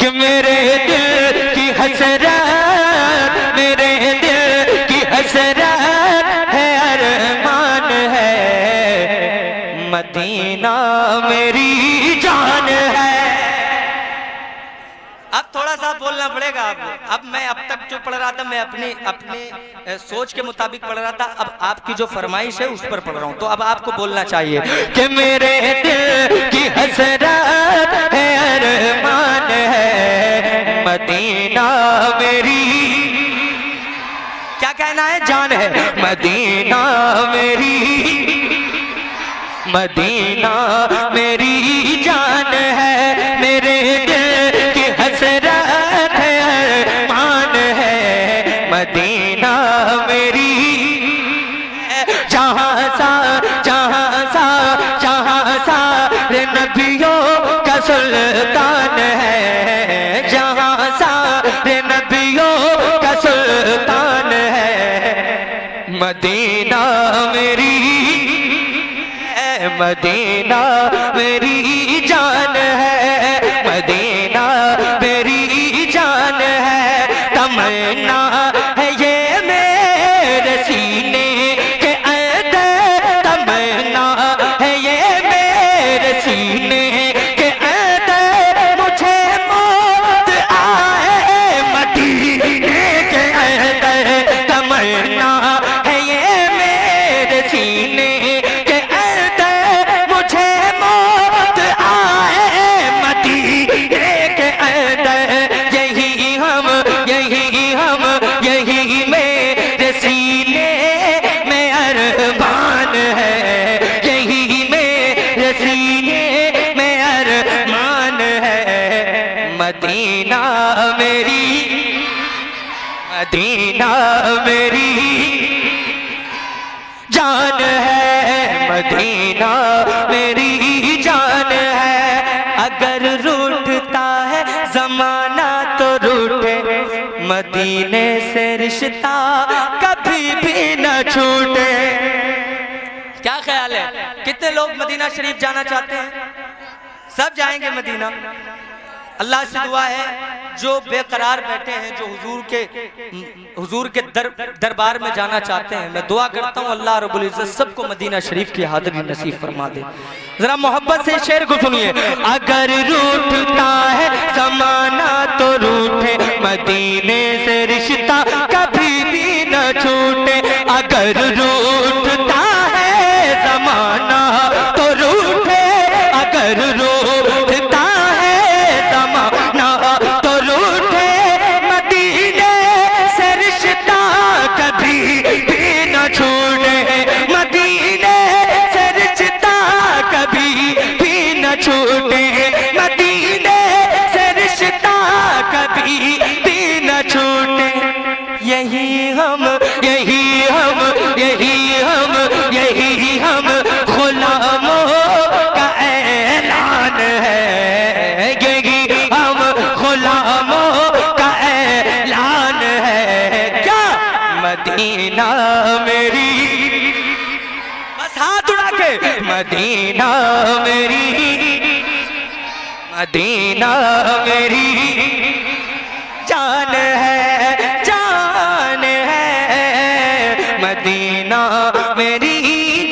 कि मेरे दिल की हसरत, मेरे दिल की हसरत है, अरमान है, मदीना मेरी जान है। अब थोड़ा सा बोलना पड़ेगा आपको। अब मैं अब तक जो पढ़ रहा था मैं अपनी सोच के मुताबिक पढ़ रहा था, अब आपकी जो फरमाइश है उस पर पढ़ रहा हूँ, तो अब आपको बोलना चाहिए कि मेरे दिल की हसरत है, अरमान है, मदीना मेरी, क्या कहना है, जान है, मदीना मेरी, मदीना मेरी जान है, मेरे दिल की हसरत है, अरमान है, मदीना मेरी, जहाँ सा जहाँ सा जहाँ सा रे नबियों का सुल्तान है, जहाँ सा रे नबियों का सुल्तान है, मदीना मेरी, मदीना मेरी जान है, मदीना मेरी जान है, तमन्ना है ये मेरे सीने के अंदर, तमन्ना है ये मेरे सीने के अंदर, मुझे मौत आए मदीने के अंदर, तमन्ना है ये मेरे सीने के अंदर, मुझे मौत आए मदीने के अंदर, यही हम यही मेरे सीने में अरमान है, यही मेरे सीने में अरमान है, मदीना मेरी, मदीना मेरी जान है, मदीना मेरी जान है, अगर रूठता है जमाना तो रूठे, मदीने से रिश्ता कभी भी न छूटे। क्या ख्याल है, कितने लोग मदीना शरीफ जाना चाहते हैं? सब जाएंगे मदीना। अल्लाह से दुआ है जो बेकरार बैठे हैं, जो हुजूर के दरबार में जाना चाहते हैं, मैं दुआ करता हूँ अल्लाह रब्बुल इज्जत सबको मदीना शरीफ की हाज़िरी नसीब फरमा दे। जरा मोहब्बत से शेर को सुनिए, अगर रूठता है जमाना तो रूठे, मदीने से रिश्ता कभी भी न छूटे, अगर रूठता है जमाना तो रूठे, अगर रूठता है जमाना तो रूठे, मदीने से रिश्ता कभी भी न छूटे, मदीने से रिश्ता कभी भी न छूटे, मदीने से रिश्ता कभी भी न छूटे, यही हम यही हम यही हम यही हम गुलामों का ऐलान है, यही हम गुलामों का ऐलान है, क्या मदीना मेरी, बस हाथ उड़ा के, मदीना मेरी, मदीना मेरी जान है, जान है, मदीना मेरी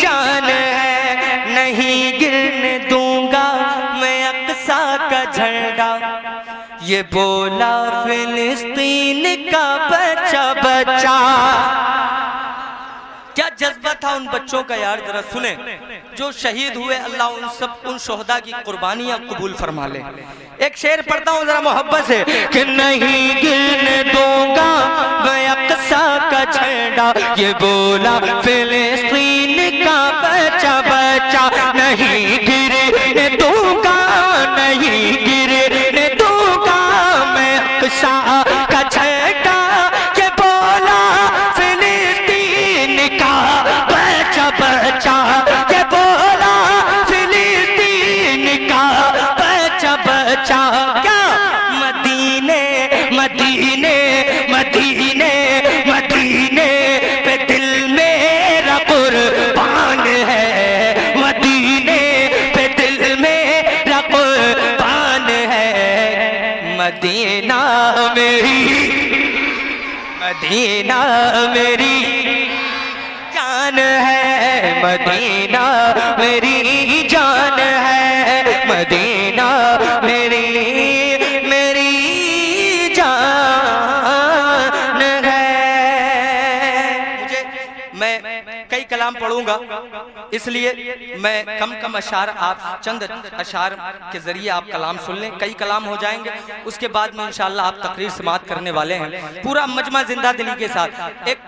जान है, नहीं गिरने दूंगा मैं अक्सा का झंडा, ये बोला फिलिस्तीन का बच्चा बच्चा। क्या जज्बा था उन बच्चों का यार, जरा सुने, जो शहीद हुए, अल्लाह उन सब उन शोहदा की कुर्बानियां कबूल फरमा ले। एक शेर पढ़ता हूँ जरा मोहब्बत से, कि नहीं गिरने दूंगा मैं अक्सा का झंडा, ये बोला फिलिस्तीन का बच्चा बच्चा, नहीं गिरने दूंगा, नहीं गिरने दूंगा मैं अक्सा का झंडा, ये बोला फिलिस्तीन का बच्चा बच्चा, ये बोला फिलिस्तीन का बच्चा बच्चा, क्या मदीने मदीने मदीने मदीने पे दिल मेरा कुर्बान है, मदीने पे दिल मेरा कुर्बान है, मदीना मेरी, मदीना मेरी जान है, मदीना मेरी जान है, मदीना मेरी जान है। मुझे मैं कई कलाम पढ़ूंगा, इसलिए मैं कम अशार, आप चंद अशार के जरिए आप कलाम सुन लें, कई कलाम हो जाएंगे, उसके बाद में इंशाअल्लाह आप तकरीर समाअत करने वाले हैं पूरा मजमा जिंदा दिली के साथ। एक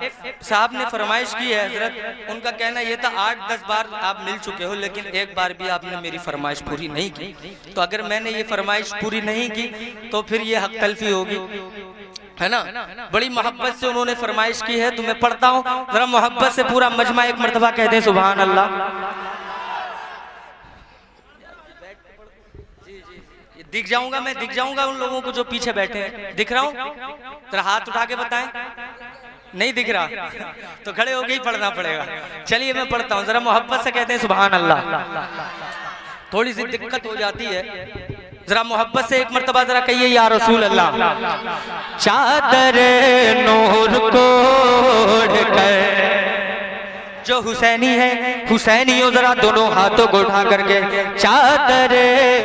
साहब ने फरमाइश की है हजरत, उनका कहना ये था 8-10 बार आप मिल चुके हो लेकिन एक बार भी आपने मेरी फरमाइश पूरी नहीं की, तो अगर मैंने ये फरमाइश पूरी नहीं की तो फिर ये हक तलफी होगी, है ना। बड़ी मोहब्बत से उन्होंने फरमाइश की है, तो मैं पढ़ता हूँ, जरा मोहब्बत से पूरा मजमा एक मर्तबा कह दें सुभान अल्लाह। दिख जाऊंगा मैं, दिख जाऊंगा उन लोगों को जो पीछे बैठे हैं, दिख रहा हूँ? जरा हाथ उठा के बताएं, नहीं दिख रहा तो खड़े होके ही पढ़ना पड़ेगा। चलिए मैं पढ़ता हूँ, जरा मोहब्बत से कहते हैं सुभान अल्लाह। थोड़ी सी दिक्कत हो जाती है, जरा मोहब्बत से एक मर्तबा जरा कहिए या रसूल अल्लाह। चादर नूर को ओढ़कर जो हुसैनी है, हुसैनी हो जरा दोनों हाथों को उठा करके, चादर